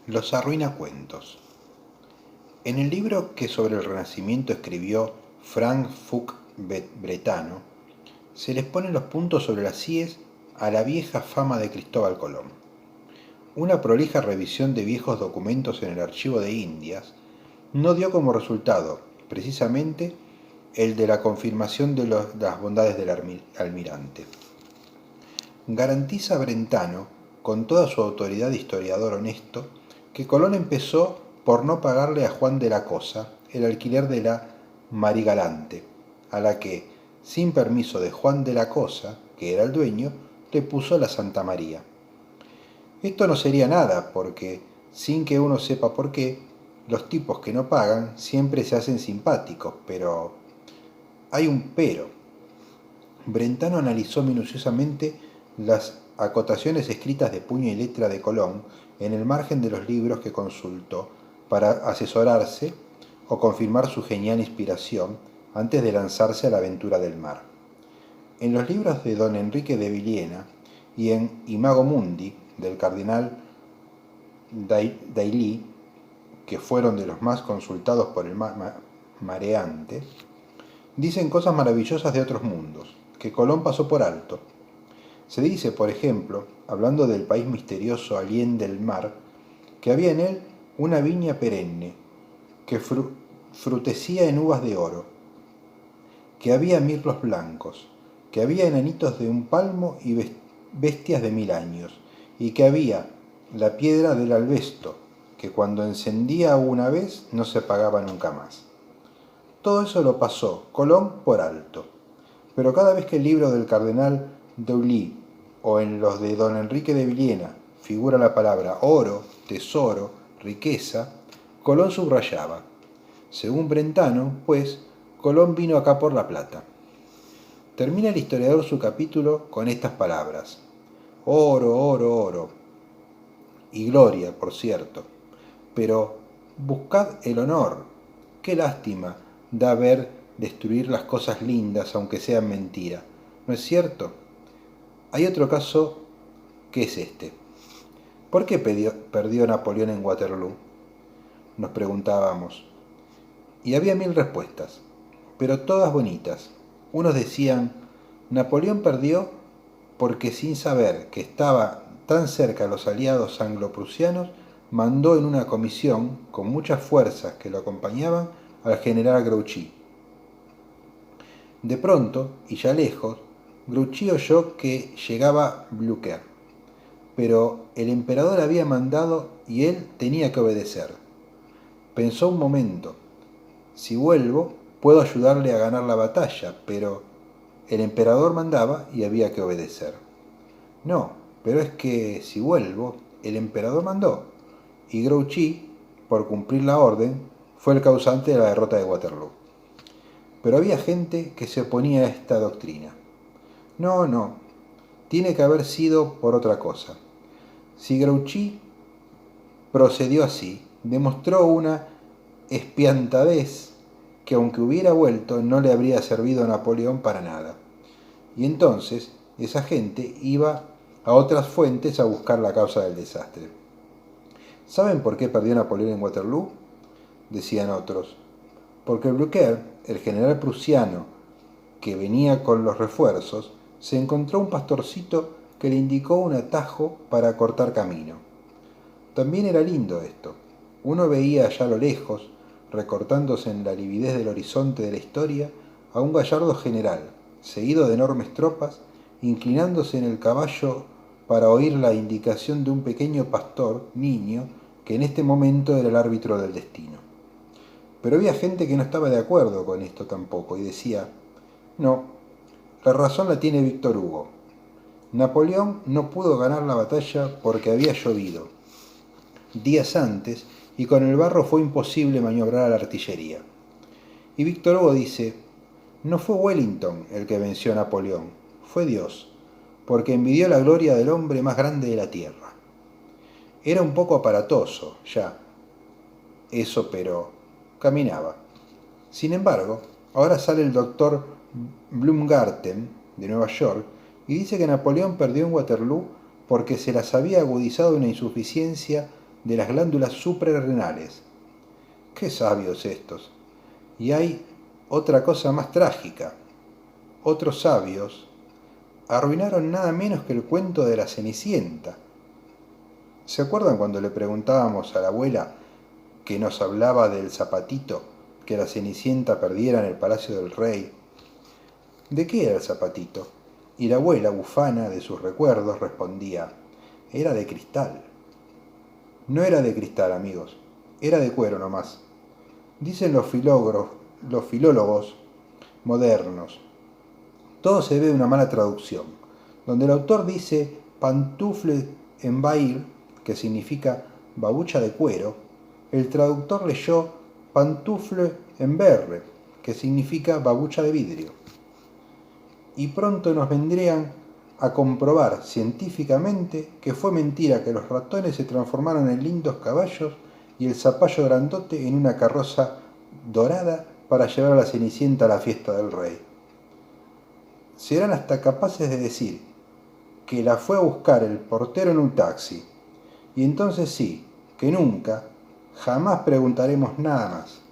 Los arruinacuentos. En el libro que sobre el Renacimiento escribió Frank Fouque Bretano, se les ponen los puntos sobre las íes a la vieja fama de Cristóbal Colón. Una prolija revisión de viejos documentos en el Archivo de Indias no dio como resultado, precisamente, el de la confirmación de las bondades del almirante. Garantiza Brentano, con toda su autoridad de historiador honesto, que Colón empezó por no pagarle a Juan de la Cosa el alquiler de la Marigalante, a la que, sin permiso de Juan de la Cosa, que era el dueño, le puso la Santa María. Esto no sería nada, porque, sin que uno sepa por qué, los tipos que no pagan siempre se hacen simpáticos, pero hay un pero. Brentano analizó minuciosamente las acotaciones escritas de puño y letra de Colón en el margen de los libros que consultó para asesorarse o confirmar su genial inspiración antes de lanzarse a la aventura del mar. En los libros de don Enrique de Villena y en Imago Mundi del cardenal Dailly, que fueron de los más consultados por el mareante, dicen cosas maravillosas de otros mundos, que Colón pasó por alto. Se dice, por ejemplo, hablando del país misterioso alién del mar, que había en él una viña perenne, que frutecía en uvas de oro, que había mirlos blancos, que había enanitos de un palmo y bestias de 1000 años, y que había la piedra del albesto, que cuando encendía una vez no se apagaba nunca más. Todo eso lo pasó Colón por alto, pero cada vez que el libro del cardenal Dailly o en los de don Enrique de Villena figura la palabra oro, tesoro, riqueza, Colón subrayaba. Según Brentano, pues, Colón vino acá por la plata. Termina el historiador su capítulo con estas palabras: oro, oro, oro. Y gloria, por cierto. Pero buscad el honor. Qué lástima da ver destruir las cosas lindas, aunque sean mentira. ¿No es cierto? Hay otro caso que es este. ¿Por qué perdió Napoleón en Waterloo?, nos preguntábamos. Y había 1000 respuestas, pero todas bonitas. Unos decían, Napoleón perdió porque sin saber que estaba tan cerca los aliados anglo-prusianos, mandó en una comisión, con muchas fuerzas que lo acompañaban, al general Grouchy. De pronto, y ya lejos, Grouchy oyó que llegaba Blücher, pero el emperador había mandado y él tenía que obedecer. Pensó un momento, si vuelvo, puedo ayudarle a ganar la batalla, pero el emperador mandaba y había que obedecer. No, pero es que si vuelvo, el emperador mandó, y Grouchy, por cumplir la orden, fue el causante de la derrota de Waterloo. Pero había gente que se oponía a esta doctrina. No, no, tiene que haber sido por otra cosa. Si Grouchy procedió así, demostró una espiantadez que aunque hubiera vuelto no le habría servido a Napoleón para nada. Y entonces esa gente iba a otras fuentes a buscar la causa del desastre. ¿Saben por qué perdió Napoleón en Waterloo?, decían otros. Porque Blücher, el general prusiano que venía con los refuerzos, se encontró un pastorcito que le indicó un atajo para cortar camino. También era lindo esto. Uno veía allá a lo lejos, recortándose en la lividez del horizonte de la historia, a un gallardo general, seguido de enormes tropas, inclinándose en el caballo para oír la indicación de un pequeño pastor, niño, que en este momento era el árbitro del destino. Pero había gente que no estaba de acuerdo con esto tampoco, y decía, no, la razón la tiene Víctor Hugo. Napoleón no pudo ganar la batalla porque había llovido días antes, y con el barro fue imposible maniobrar a la artillería. Y Víctor Hugo dice, no fue Wellington el que venció a Napoleón, fue Dios, porque envidió la gloria del hombre más grande de la tierra. Era un poco aparatoso, ya, eso, pero caminaba. Sin embargo, ahora sale el doctor Baumgarten, de Nueva York, y dice que Napoleón perdió en Waterloo porque se las había agudizado una insuficiencia de las glándulas suprarrenales. ¡Qué sabios estos! Y hay otra cosa más trágica. Otros sabios arruinaron nada menos que el cuento de la Cenicienta. ¿Se acuerdan cuando le preguntábamos a la abuela que nos hablaba del zapatito que la Cenicienta perdiera en el palacio del rey? ¿De qué era el zapatito? Y la abuela, ufana de sus recuerdos, respondía: era de cristal. No era de cristal, amigos, era de cuero nomás. Dicen los filólogos modernos. Todo se debe a una mala traducción. Donde el autor dice pantoufle en bair, que significa babucha de cuero, el traductor leyó pantoufle en verre, que significa babucha de vidrio. Y pronto nos vendrían a comprobar científicamente que fue mentira que los ratones se transformaron en lindos caballos y el zapallo grandote en una carroza dorada para llevar a la Cenicienta a la fiesta del rey. Serán hasta capaces de decir que la fue a buscar el portero en un taxi. Y entonces sí, que nunca, jamás preguntaremos nada más.